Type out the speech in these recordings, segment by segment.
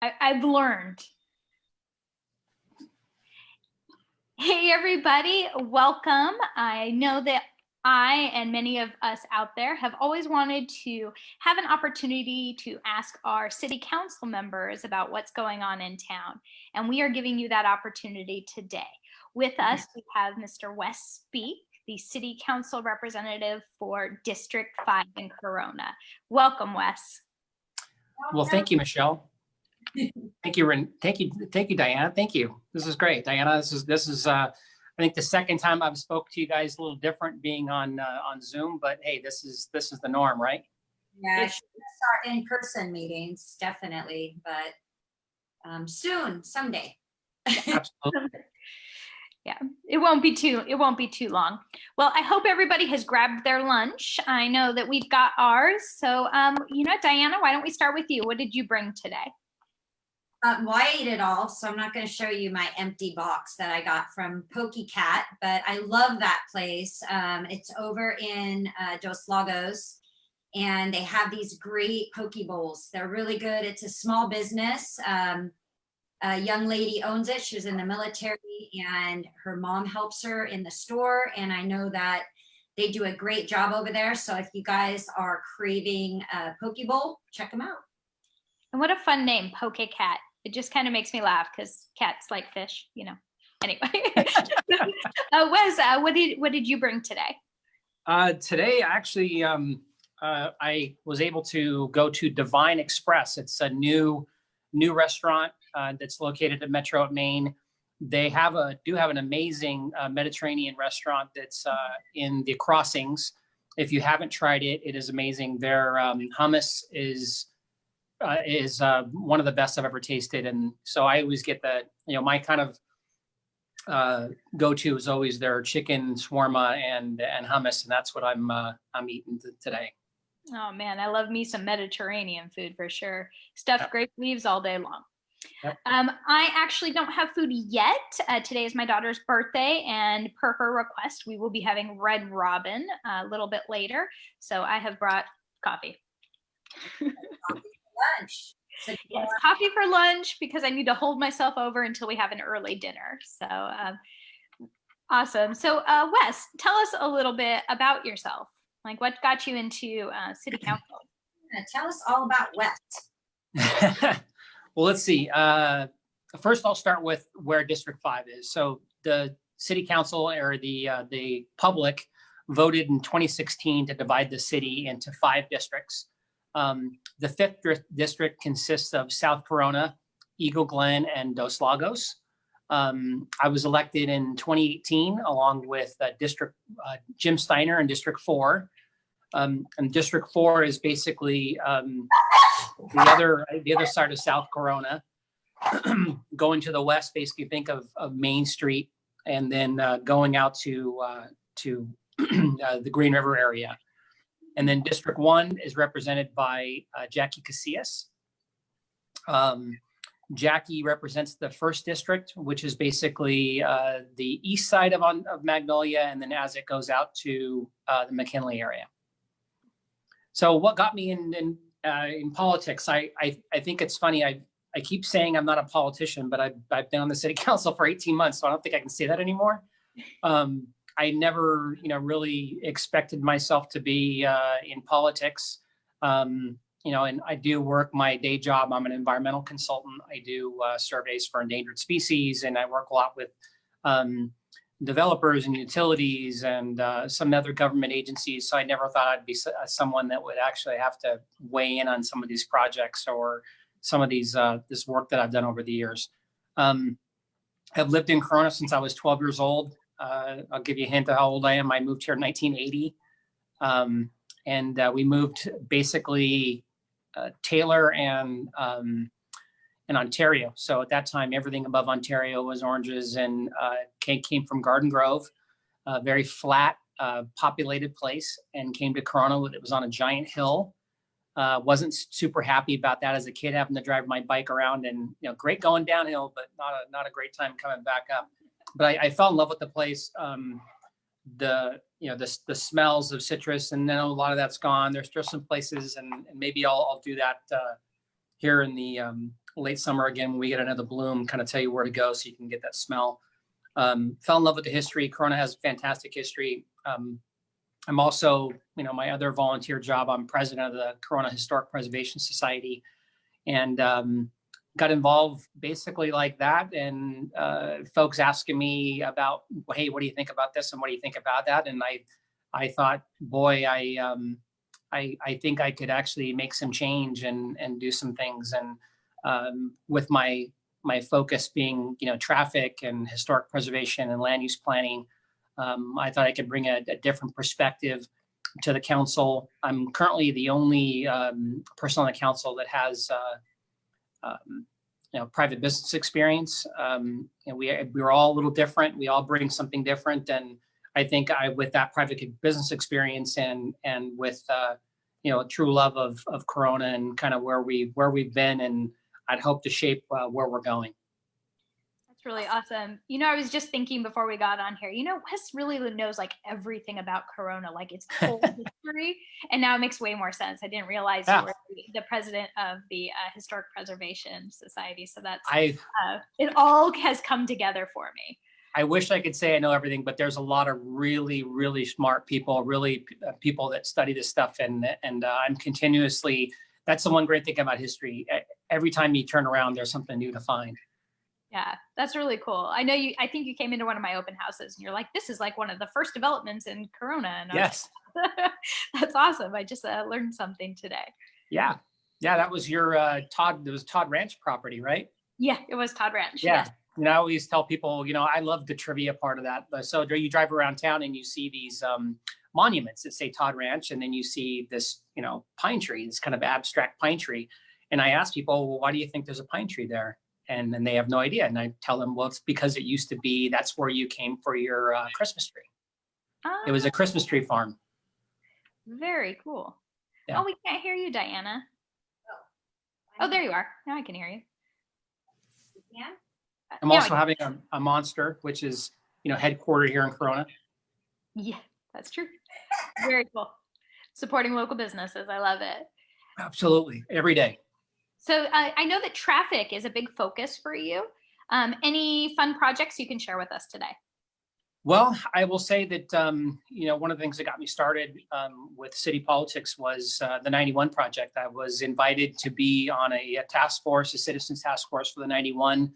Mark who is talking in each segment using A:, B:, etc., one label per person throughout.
A: I've learned. Hey, everybody, welcome. I know that I and many of us out there have always wanted to have an opportunity to ask our city council members about what's going on in town. And we are giving you that opportunity today. With us, we have Mr. Wes Speake, the city council representative for District 5 in Corona. Welcome, Wes.
B: Well, thank you, Michelle. Thank you, thank you, Diana. Thank you. This is great, Diana. This is I think the second time I've spoke to you guys, a little different being on Zoom, but hey, this is the norm, right?
C: Yeah, it's our in-person meetings, definitely, but soon, someday.
B: Absolutely.
A: Yeah, it won't be too long. Well, I hope everybody has grabbed their lunch. I know that we've got ours. So, Diana, why don't we start with you? What did you bring today?
C: Well, I ate it all, so I'm not going to show you my empty box that I got from Pokey Cat, but I love that place. It's over in Dos Lagos, and they have these great poke bowls. They're really good. It's a small business. A young lady owns it. She was in the military, and her mom helps her in the store, and I know that they do a great job over there. So if you guys are craving a poke bowl, check them out.
A: And what a fun name, Poke Cat. It just kind of makes me laugh because cats like fish, Anyway, Wes, what did you bring today?
B: Today, actually, I was able to go to Divine Express. It's a new restaurant that's located at Metro at Maine. They do have an amazing Mediterranean restaurant that's in the Crossings. If you haven't tried it, it is amazing. Their hummus is one of the best I've ever tasted, and so I always get my kind of go-to is always their chicken shawarma and hummus, and that's what I'm eating today.
A: Oh man, I love me some Mediterranean food for sure. Stuffed grape leaves all day long. Yep. I actually don't have food yet. Today is my daughter's birthday, and per her request, we will be having Red Robin a little bit later. So I have brought coffee.
C: Lunch.
A: Yes, coffee for lunch because I need to hold myself over until we have an early dinner. So awesome. So Wes, tell us a little bit about yourself. Like what got you into city council?
C: Tell us all about Wes.
B: Well, let's see. First, I'll start with where District 5 is. So the city council or the public voted in 2016 to divide the city into 5 districts. The 5th district consists of South Corona, Eagle Glen, and Dos Lagos. I was elected in 2018 along with District Jim Steiner in District 4. And District 4 is basically the other side of South Corona. Going to the west, basically think of Main Street, and then going out to the Green River area. And then District 1 is represented by Jackie Casillas. Jackie represents the 1st district, which is basically the east side of Magnolia, and then as it goes out to the McKinley area. So what got me in politics? I think it's funny. I keep saying I'm not a politician, but I've been on the city council for 18 months, so I don't think I can say that anymore. I never, really expected myself to be in politics. And I do work my day job. I'm an environmental consultant. I do surveys for endangered species, and I work a lot with developers and utilities and some other government agencies. So I never thought I'd be someone that would actually have to weigh in on some of these projects or some of these this work that I've done over the years. I've lived in Corona since I was 12 years old. I'll give you a hint of how old I am. I moved here in 1980. And we moved basically Taylor and Ontario. So at that time, everything above Ontario was oranges, and came from Garden Grove, a very flat, populated place, and came to Corona. It was on a giant hill. Wasn't super happy about that as a kid, having to drive my bike around, and great going downhill, but not a great time coming back up. But I fell in love with the place. The smells of citrus, and then a lot of that's gone. There's still some places, and maybe I'll do that here in the late summer again, when we get another bloom, kind of tell you where to go so you can get that smell. Fell in love with the history. Corona has fantastic history. I'm also, my other volunteer job, I'm president of the Corona Historic Preservation Society, and got involved basically like that. And folks asking me about, hey, what do you think about this? And what do you think about that? And I thought, boy, I think I could actually make some change and do some things. And with my focus being, traffic and historic preservation and land use planning, I thought I could bring a different perspective to the council. I'm currently the only person on the council that has private business experience. And we're all a little different. We all bring something different. And I think with that private business experience and with true love of Corona and kind of where we've been, and I'd hope to shape where we're going.
A: That's really awesome. I was just thinking before we got on here, Wes really knows like everything about Corona, like its whole history. And now it makes way more sense. I didn't realize you were the president of the Historic Preservation Society. So that's, it all has come together for me.
B: I wish I could say I know everything, but there's a lot of really, really smart people, really people that study this stuff. And I'm continuously, that's the one great thing about history. Every time you turn around, there's something new to find.
A: Yeah, that's really cool. I think you came into one of my open houses and you're like, this is like one of the first developments in Corona. And
B: yes.
A: That's awesome. I just learned something today.
B: Yeah. That was your Todd Ranch property, right?
A: Yeah, it was Todd Ranch.
B: Yeah.
A: Yes.
B: I always tell people, I love the trivia part of that. So you drive around town and you see these monuments that say Todd Ranch, and then you see this, pine tree, this kind of abstract pine tree. And I ask people, well, why do you think there's a pine tree there? And then they have no idea. And I tell them, well, it's because it used to be, that's where you came for your Christmas tree. It was a Christmas tree farm.
A: Very cool.
B: Yeah.
A: Oh, we can't hear you, Diana. Oh, there you are. Now I can hear you.
C: Yeah.
B: I'm also having a monster, which is, headquartered here in Corona.
A: Yeah, that's true. Very cool. Supporting local businesses. I love it.
B: Absolutely. Every day.
A: So I know that traffic is a big focus for you. Any fun projects you can share with us today?
B: Well, I will say that, one of the things that got me started with city politics was the 91 project. I was invited to be on a task force, a citizens task force for the 91.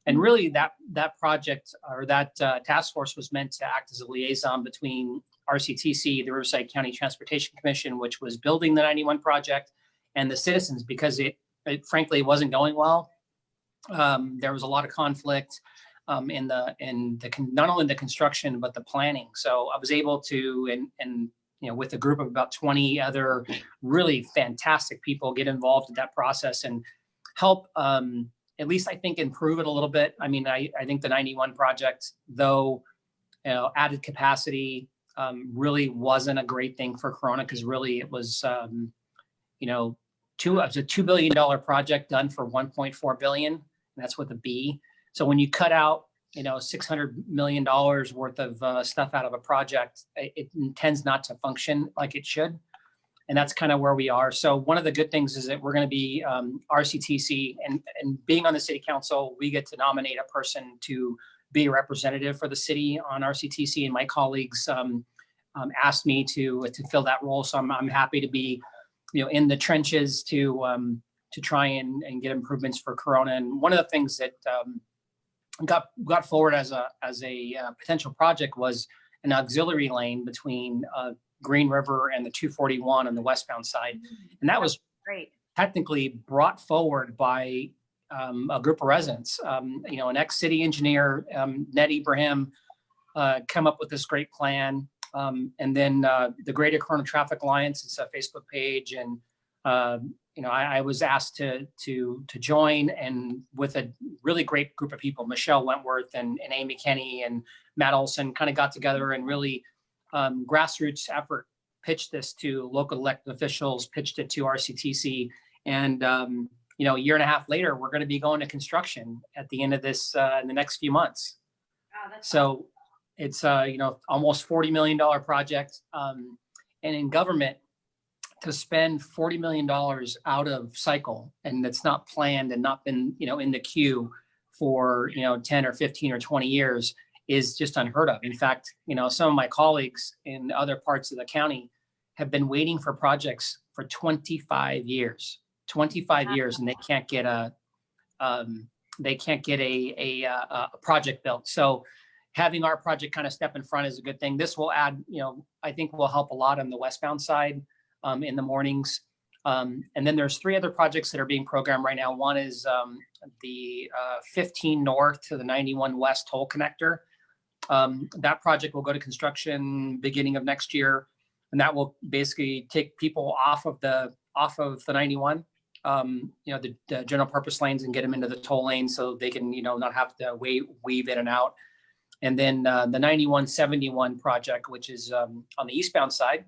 B: And really that project or that task force was meant to act as a liaison between RCTC, the Riverside County Transportation Commission, which was building the 91 project, and the citizens, because it frankly wasn't going well. There was a lot of conflict in not only the construction but the planning. So I was able to, and with a group of about 20 other really fantastic people, get involved in that process and help. At least I think improve it a little bit. I mean, I think the 91 project, though, added capacity, really wasn't a great thing for Corona, because really it was, it was a $2 billion project done for $1.4 billion. And that's with a B. So when you cut out, $600 million worth of stuff out of a project, it tends not to function like it should. And that's kind of where we are. So one of the good things is that we're going to be RCTC, and being on the city council, we get to nominate a person to be a representative for the city on RCTC. And my colleagues asked me to fill that role. So I'm happy to be, in the trenches to try and get improvements for Corona. And one of the things that got forward as a potential project was an auxiliary lane between Green River and the 241 on the westbound side. And that was
A: great.
B: Technically brought forward by a group of residents. An ex-city engineer, Ned Ibrahim, come up with this great plan. And then the Greater Corona Traffic Alliance, it's a Facebook page. And, I was asked to join, and with a really great group of people, Michelle Wentworth and Amy Kenny and Matt Olson, kind of got together and really grassroots effort, pitched this to local elected officials, pitched it to RCTC. And, a year and a half later, we're going to be going to construction at the end of this, in the next few months.
C: Wow, that's
B: so it's, almost $40 million project. And in government, to spend $40 million out of cycle, and that's not planned and not been, in the queue for, 10 or 15 or 20 years is just unheard of. In fact, some of my colleagues in other parts of the county have been waiting for projects for 25 years, and they can't get a project built. So having our project kind of step in front is a good thing. This will add, I think will help a lot on the westbound side in the mornings. And then there's 3 other projects that are being programmed right now. One is the 15 north to the 91 west toll connector. That project will go to construction beginning of next year, and that will basically take people off of the 91, the general purpose lanes, and get them into the toll lane so they can, not have to weave in and out. And then the 9171 project, which is on the eastbound side,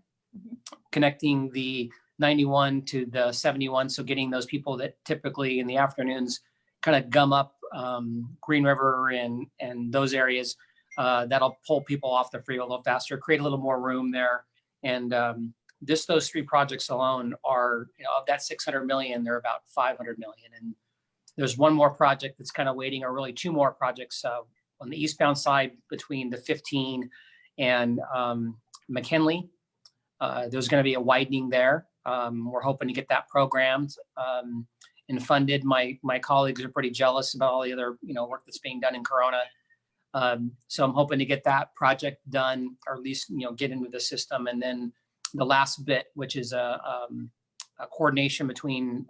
B: connecting the 91 to the 71. So getting those people that typically in the afternoons kind of gum up Green River and those areas, that'll pull people off the freeway a little faster, create a little more room there. And those 3 projects alone are, of that 600 million, they're about 500 million. And there's one more project that's kind of waiting, or really 2 more projects on the eastbound side between the 15 and McKinley. There's going to be a widening there. We're hoping to get that programmed and funded. My colleagues are pretty jealous about all the other work that's being done in Corona. So I'm hoping to get that project done, or at least get into the system. And then the last bit, which is a coordination between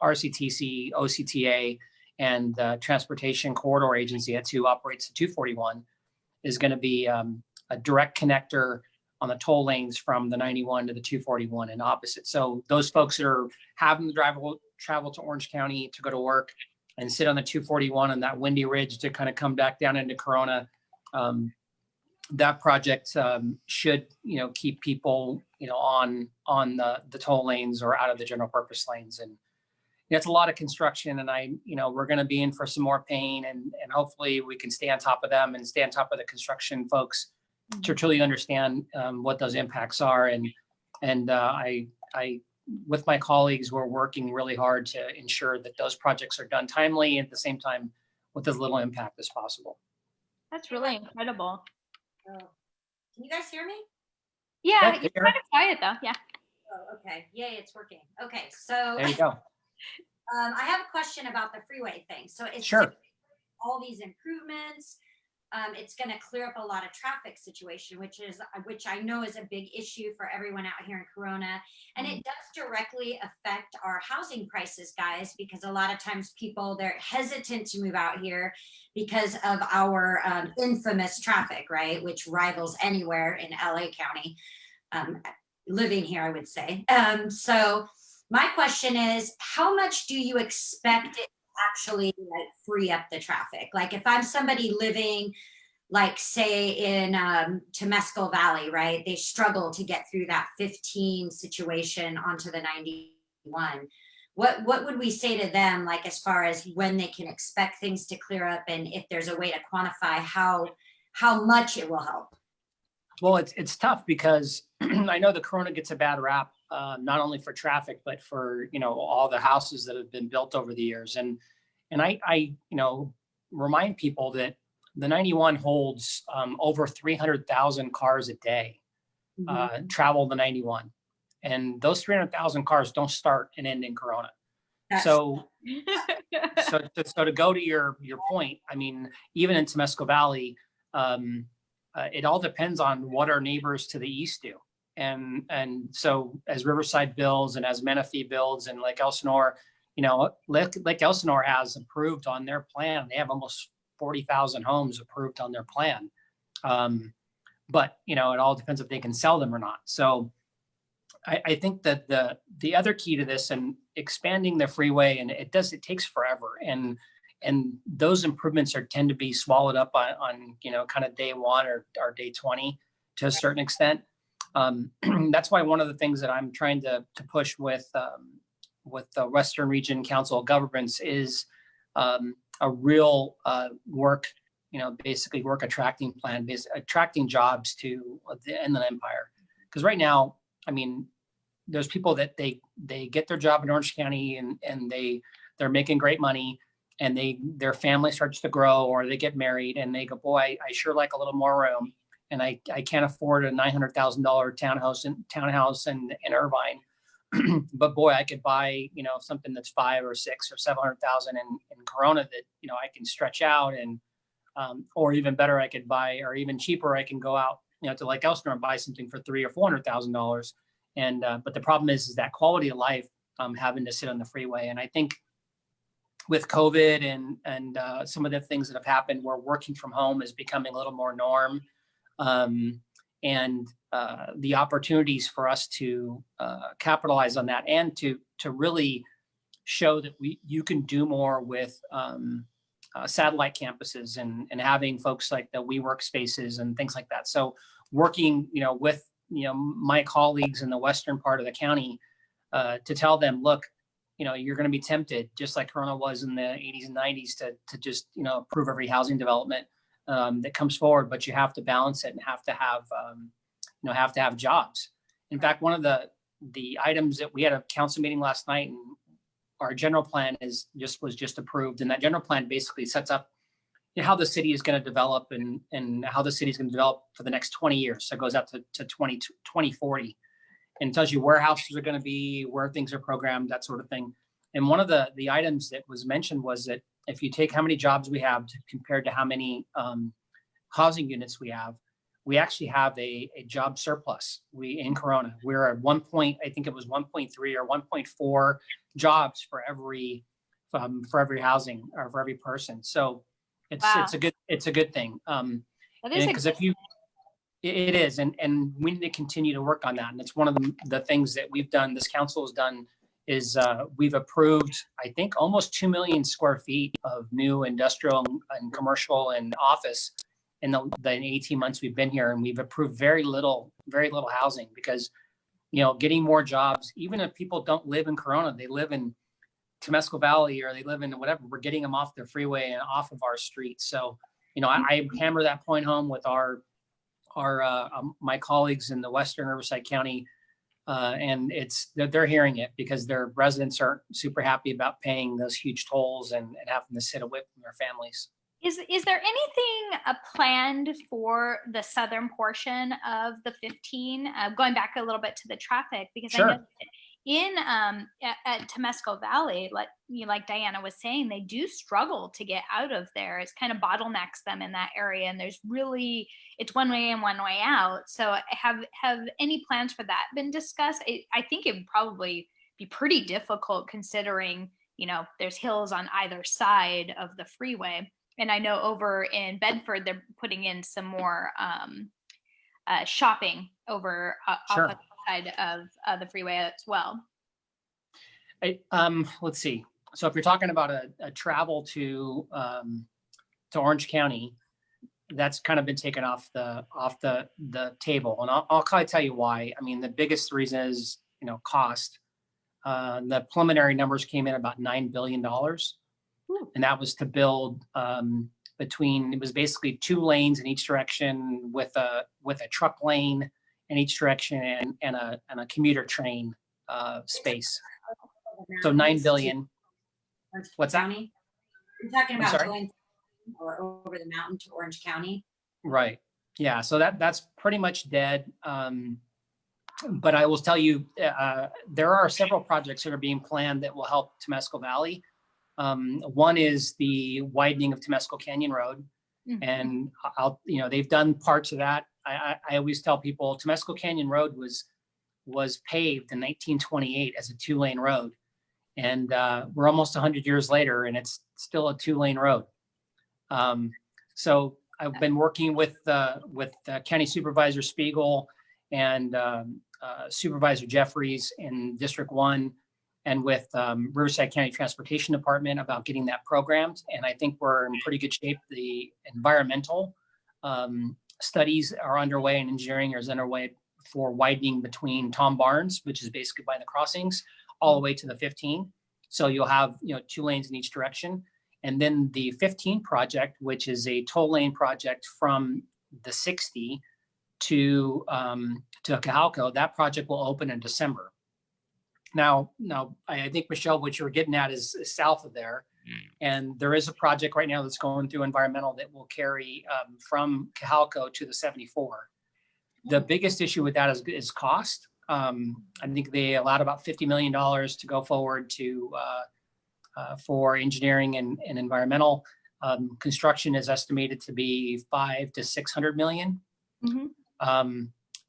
B: RCTC, OCTA, and the Transportation Corridor Agency, that's who operates the 241, is going to be a direct connector on the toll lanes from the 91 to the 241 and opposite. So those folks that are having to travel to Orange County to go to work and sit on the 241 on that windy ridge to kind of come back down into Corona, that project should keep people on the toll lanes or out of the general purpose lanes. And it's a lot of construction, and we're going to be in for some more pain, and hopefully we can stay on top of them and stay on top of the construction folks to truly understand what those impacts are. And I with my colleagues, we're working really hard to ensure that those projects are done timely, at the same time with as little impact as possible.
A: That's really incredible.
C: Oh. Can you guys hear me?
A: Yeah, you're kind of quiet though. Yeah.
C: Oh, okay. Yay, it's working. Okay, so
B: There you go.
C: I have a question about the freeway thing. So it's
B: Sure.
C: all these improvements. It's going to clear up a lot of traffic situation, which I know is a big issue for everyone out here in Corona. And it does directly affect our housing prices, guys, because a lot of times people, they're hesitant to move out here because of our infamous traffic, right? Which rivals anywhere in LA County. Living here, I would say. So my question is, how much do you expect it actually like free up the traffic? Like if I'm somebody living like say in Temescal Valley, right? They struggle to get through that 15 situation onto the 91. What would we say to them, like as far as when they can expect things to clear up, and if there's a way to quantify how much it will help?
B: Well, it's tough because I know the Corona gets a bad rap, not only for traffic, but for, all the houses that have been built over the years. And I remind people that the 91 holds over 300,000 cars a day travel the 91. And those 300,000 cars don't start and end in Corona. So to go to your point, I mean, even in Temescal Valley, it all depends on what our neighbors to the east do. And so as Riverside builds and as Menifee builds and Lake Elsinore, Lake Elsinore has approved on their plan. They have almost 40,000 homes approved on their plan. But, it all depends if they can sell them or not. So I think that the other key to this and expanding the freeway, and it takes forever. And those improvements tend to be swallowed up on kind of day 1 or day 20 to a certain extent. That's why one of the things that I'm trying to push with the Western Region Council of Governments is a real basically work attracting plan, attracting jobs to the Inland Empire. Because right now, I mean, there's people that they get their job in Orange County and they're making great money, and their family starts to grow, or they get married and they go, boy, I sure like a little more room, and I can't afford a $900,000 townhouse in Irvine. But boy, I could buy, something that's 5 or 6 or 700,000 in Corona that, I can stretch out, and, or even better, I could buy, or even cheaper, I can go out, to Lake Elsinore and buy something for $300,000 or $400,000. And, but the problem is that quality of life, having to sit on the freeway. And I think with COVID and some of the things that have happened, where working from home is becoming a little more norm. And the opportunities for us to capitalize on that, and to really show that you can do more with satellite campuses and having folks like the WeWork spaces and things like that. So working, with my colleagues in the western part of the county to tell them, look, you're going to be tempted, just like Corona was in the 80s and 90s, to just approve every housing development that comes forward, but you have to balance it and have to have jobs. In fact, one of the items that we had a council meeting last night, and our general plan was just approved, and that general plan basically sets up how the city is going to develop and how the city is going to develop for the next 20 years. So it goes out to 2040, and tells you where houses are going to be, where things are programmed, that sort of thing. And one of the items that was mentioned was that if you take how many jobs we have compared to how many housing units we have, we actually have a job surplus. In Corona, we're at I think it was 1.3 or 1.4 jobs for every housing, or for every person. So it's a good thing. Because it is, and we need to continue to work on that. And it's one of the things that we've done, this council has done, is we've approved, I think, almost 2 million square feet of new industrial and commercial and office in the 18 months we've been here. And we've approved very little housing, because, getting more jobs, even if people don't live in Corona, they live in Temescal Valley, or they live in whatever, we're getting them off the freeway and off of our streets. So, I hammer that point home with my colleagues in the Western Riverside County, and they're hearing it, because their residents aren't super happy about paying those huge tolls and having to sit away from their families.
A: Is there anything planned for the southern portion of the 15? Going back a little bit to the traffic, because
B: Sure.
A: I know at Temescal Valley, like Diana was saying, they do struggle to get out of there. It's kind of bottlenecks them in that area, and it's one way in, one way out. So have any plans for that been discussed? I think it would probably be pretty difficult, considering there's hills on either side of the freeway. And I know over in Bedford, they're putting in some more shopping over
B: Sure.
A: off the side of the freeway as well.
B: Let's see. So if you're talking about a travel to Orange County, that's kind of been taken off the table, and I'll kind of tell you why. I mean, the biggest reason is cost. The preliminary numbers came in about $9 billion. And that was to build it was basically 2 lanes in each direction, with a truck lane in each direction, and a commuter train space. So $9 billion. What's that?
C: You're talking about going over the mountain to Orange County?
B: Right. Yeah. So that's pretty much dead. But I will tell you, there are several projects that are being planned that will help Temescal Valley. One is the widening of Temescal Canyon Road, and they've done parts of that. I always tell people Temescal Canyon Road was paved in 1928 as a 2-lane road, and we're almost 100 years later, and it's still a 2-lane road. So I've been working with County Supervisor Spiegel and Supervisor Jeffries in District 1, and with Riverside County Transportation Department about getting that programmed. And I think we're in pretty good shape. The environmental studies are underway, and engineering is underway for widening between Tom Barnes, which is basically by the crossings, all the way to the 15. So you'll have 2 lanes in each direction. And then the 15 project, which is a toll lane project from the 60 to Cajalco, that project will open in December. Now, I think, Michelle, what you're getting at is south of there. And there is a project right now that's going through environmental that will carry from Cajalco to the 74. The biggest issue with that is cost. I think they allowed about $50 million to go forward to for engineering and environmental. Construction is estimated to be 500 to 600 million.
A: Mm-hmm.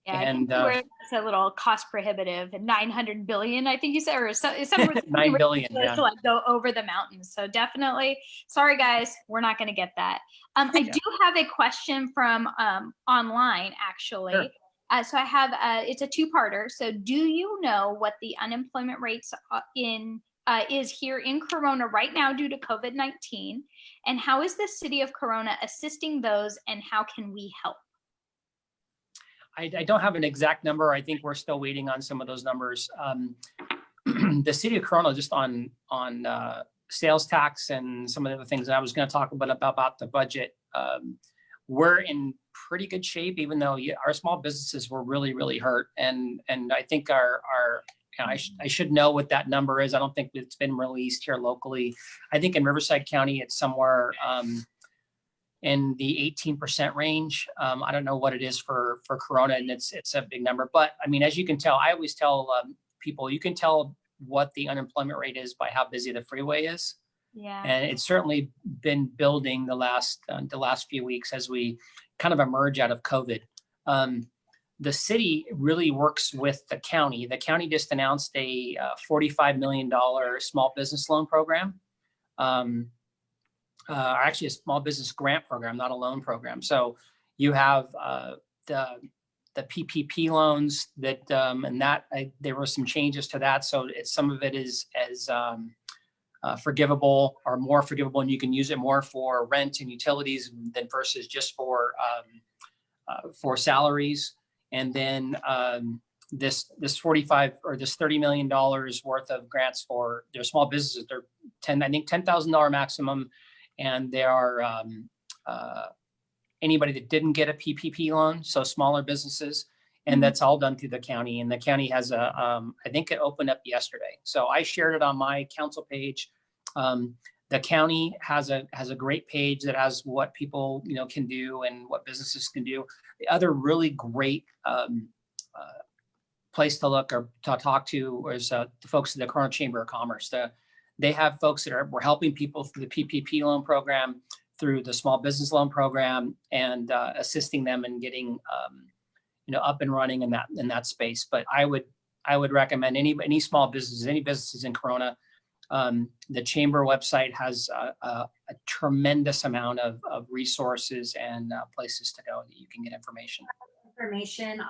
A: Yeah, and it's a little cost prohibitive. 900 billion, I think you said, or somewhere
B: 9 billion
A: to like go over the mountains. So definitely, sorry guys, we're not going to get that. I do have a question from online actually. Sure. So I have it's a two-parter. So do you know what the unemployment rates is here in Corona right now due to COVID-19, and how is the city of Corona assisting those, and how can we help?
B: I don't have an exact number. I think we're still waiting on some of those numbers. The city of Corona, just on sales tax and some of the other things that I was going to talk about the budget, we're in pretty good shape, even though our small businesses were really, really hurt. And I think I should know what that number is. I don't think it's been released here locally. I think in Riverside County, it's somewhere in the 18% range. I don't know what it is for Corona, and it's a big number. But I mean, as you can tell, I always tell people, you can tell what the unemployment rate is by how busy the freeway is. Yeah. And it's certainly been building the last few weeks as we kind of emerge out of COVID. The city really works with the county. The county just announced a $45 million small business loan program. Actually a small business grant program, not a loan program. So you have the PPP loans that, and that there were some changes to that. So some of it is as forgivable or more forgivable, and you can use it more for rent and utilities than versus just for salaries. And then this 45 or this $30 million worth of grants for their small businesses. They're $10,000 maximum. And there are anybody that didn't get a PPP loan, so smaller businesses, and that's all done through the county. And the county has I think it opened up yesterday. So I shared it on my council page. The county has a great page that has what people can do and what businesses can do. The other really great place to look or to talk to is the folks at the Corona Chamber of Commerce. They have folks that we're helping people through the PPP loan program, through the small business loan program, and assisting them in getting up and running in that space. But I would recommend any small businesses, any businesses in Corona. The chamber website has a tremendous amount of resources and places to go that you can get information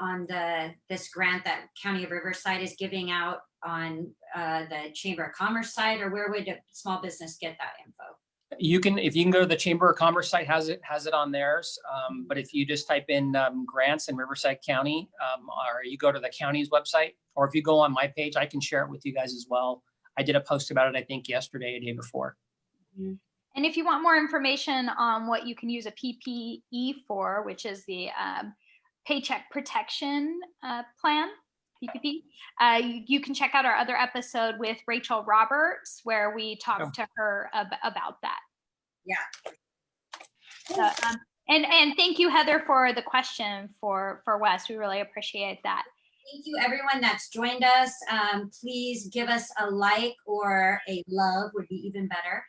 C: on this grant that County of Riverside is giving out on the Chamber of Commerce site, or where would a small business get that info?
B: If you can go to the Chamber of Commerce site, has it on theirs. But if you just type in grants in Riverside County, or you go to the county's website, or if you go on my page, I can share it with you guys as well. I did a post about it, I think yesterday, a day before.
A: Mm-hmm. And if you want more information on what you can use a PPE for, which is the Paycheck Protection Plan, PPP, you can check out our other episode with Rachel Roberts, where we talked to her about that.
C: Yeah.
A: So, and thank you, Heather, for the question for Wes. We really appreciate that.
C: Thank you, everyone that's joined us. Please give us a like, or a love would be even better.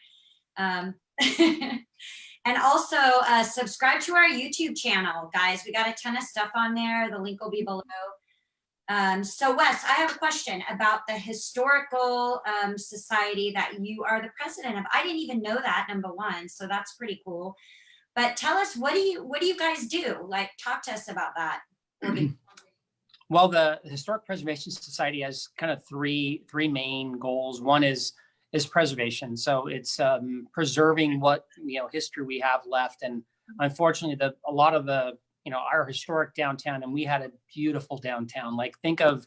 C: And also subscribe to our YouTube channel, guys. We got a ton of stuff on there. The link will be below. So Wes, I have a question about the historical society that you are the president of. I didn't even know that, number one, so that's pretty cool. But tell us, what do you guys do? Like, talk to us about that.
B: Well, the Historic Preservation Society has kind of three main goals. One is preservation. So it's preserving what history we have left. And unfortunately, a lot of the our historic downtown, and we had a beautiful downtown. Like, think of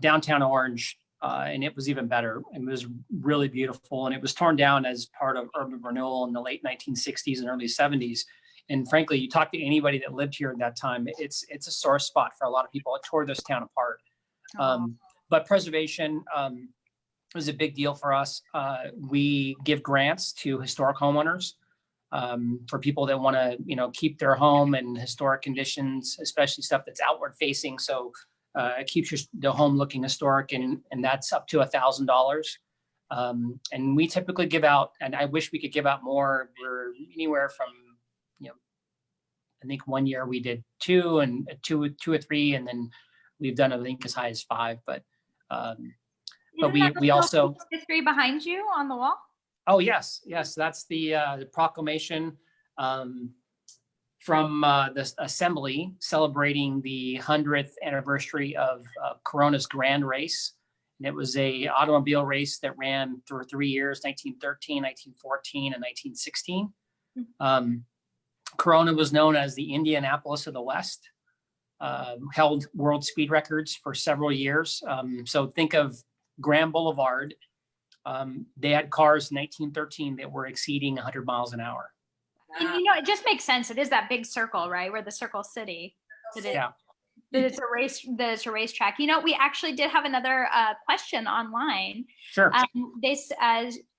B: downtown Orange, and it was even better. It was really beautiful, and it was torn down as part of urban renewal in the late 1960s and early 70s. And frankly, you talk to anybody that lived here at that time, it's a sore spot for a lot of people. It tore this town apart. But preservation is a big deal for us. We give grants to historic homeowners for people that want to, keep their home in historic conditions, especially stuff that's outward facing. So it keeps the home looking historic, and that's up to $1,000. And we typically give out, and I wish we could give out more. We're anywhere from, I think one year we did two or three, and then we've done, I think, as high as 5. But we also
A: history behind you on the wall.
B: Oh yes, that's the proclamation from the assembly celebrating the 100th anniversary of Corona's Grand Race. And it was a automobile race that ran for 3 years, 1913, 1914, and 1916. Corona was known as the Indianapolis of the West, held world speed records for several years. So think of Grand Boulevard. They had cars in 1913 that were exceeding 100 miles an hour.
A: And, it just makes sense. It is that big circle, right? Where the Circle City. That it's a race. That it's a racetrack. We actually did have another question online.
B: Sure.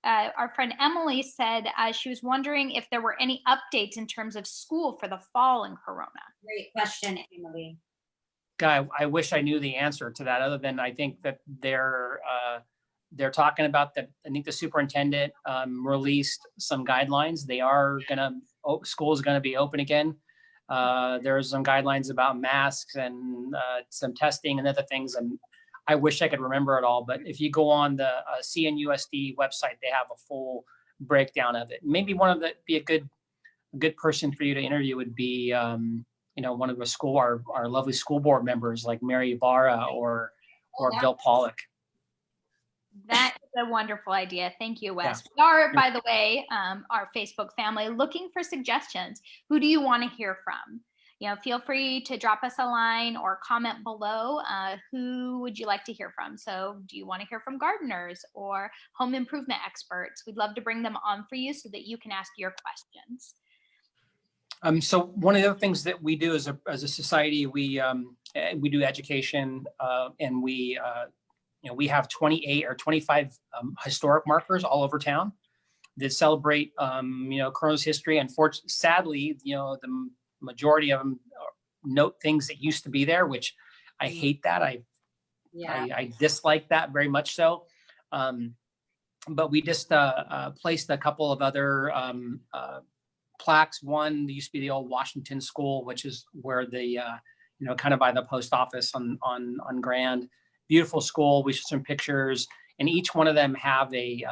A: Our friend Emily said she was wondering if there were any updates in terms of school for the fall in Corona.
C: Great question, Emily.
B: Guy, I wish I knew the answer to that, other than I think that they're talking about that. I think the superintendent released some guidelines. School is gonna be open again. There's some guidelines about masks and some testing and other things. And I wish I could remember it all, but if you go on the CNUSD website, they have a full breakdown of it. Maybe be a good person for you to interview would be, one of our lovely school board members like Mary Ibarra or Bill Pollock.
A: That is a wonderful idea. Thank you, Wes. We are, by the way, our Facebook family looking for suggestions. Who do you want to hear from? Feel free to drop us a line or comment below. Who would you like to hear from? So do you want to hear from gardeners or home improvement experts? We'd love to bring them on for you so that you can ask your questions.
B: So one of the other things that we do as a society, we do education, and we have 28 or 25 historic markers all over town that celebrate, Corona's history. And sadly, the majority of them note things that used to be there, which I hate that. I dislike that very much so. But we just placed a couple of other plaques. One used to be the old Washington School, which is where the, kind of by the post office on Grand. Beautiful school. We showed some pictures, and each one of them have a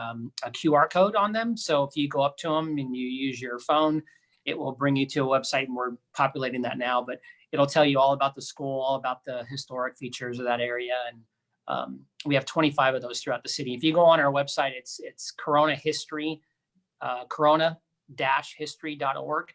B: QR code on them. So if you go up to them and you use your phone, it will bring you to a website, and we're populating that now, but it'll tell you all about the school, all about the historic features of that area. And we have 25 of those throughout the city. If you go on our website, it's Corona History, corona-history.org.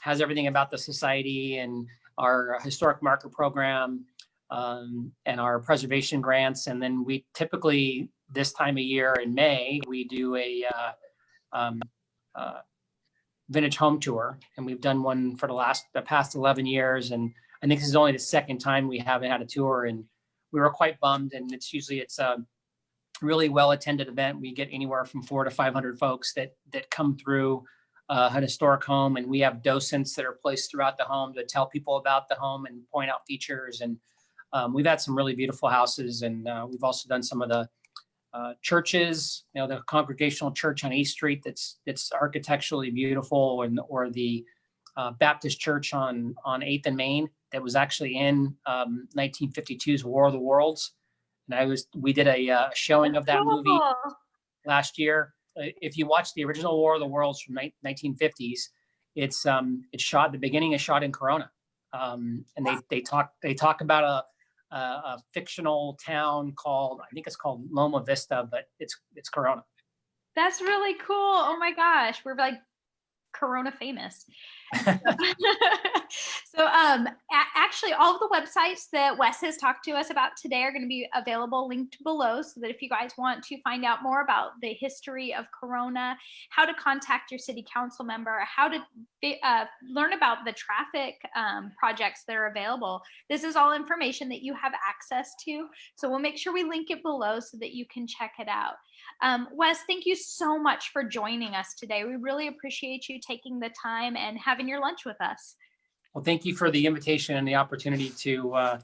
B: Has everything about the society and our historic marker program, and our preservation grants. And then we typically, this time of year in May, we do a vintage home tour, and we've done one for the past 11 years. And I think this is only the second time we haven't had a tour, and we were quite bummed. And it's a really well attended event. We get anywhere from 400 to 500 folks that come through an historic home, and we have docents that are placed throughout the home to tell people about the home and point out features. And we've had some really beautiful houses, and we've also done some of the churches, the Congregational Church on East Street that's architecturally beautiful, or the Baptist Church on 8th and Main that was actually in 1952's War of the Worlds. And we did a showing of that movie last year. If you watch the original War of the Worlds from 1950s, it's shot, the beginning is shot in Corona. And they talk about a fictional town called, I think it's called Loma Vista, but it's Corona.
A: That's really cool. Oh my gosh. We're like Corona famous. So actually all of the websites that Wes has talked to us about today are going to be available linked below, so that if you guys want to find out more about the history of Corona, how to contact your city council member, how to learn about the traffic projects that are available, this is all information that you have access to. So we'll make sure we link it below so that you can check it out. Wes, thank you so much for joining us today. We really appreciate you taking the time and having your lunch with us.
B: Well, thank you for the invitation and the opportunity to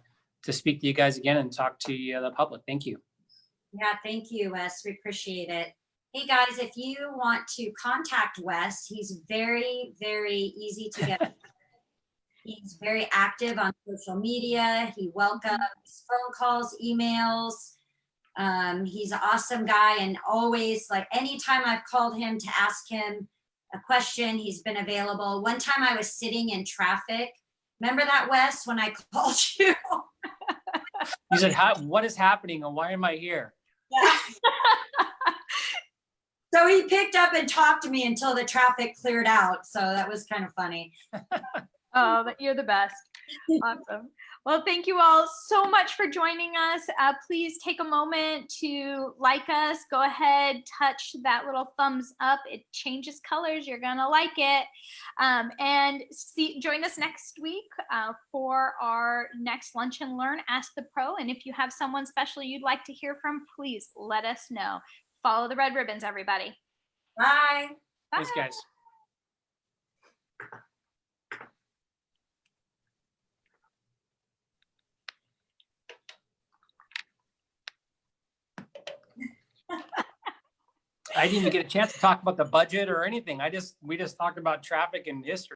B: speak to you guys again and talk to the public. Thank you.
C: Yeah, thank you, Wes. We appreciate it. Hey guys, if you want to contact Wes, he's very, very easy to get. He's very active on social media. He welcomes phone calls, emails. He's an awesome guy, and always, like, anytime I've called him to ask him a question, he's been available. One time I was sitting in traffic. Remember that, Wes, when I called you?
B: You said, what is happening and why am I here?
C: Yeah. So he picked up and talked to me until the traffic cleared out. So that was kind of funny.
A: Oh, you're the best. Awesome. Well, thank you all so much for joining us. Please take a moment to like us. Go ahead, touch that little thumbs up. It changes colors. You're going to like it. And join us next week for our next Lunch and Learn Ask the Pro. And if you have someone special you'd like to hear from, please let us know. Follow the red ribbons, everybody.
C: Bye.
A: Bye.
B: Thanks, guys. I didn't even get a chance to talk about the budget or anything. We just talked about traffic and history.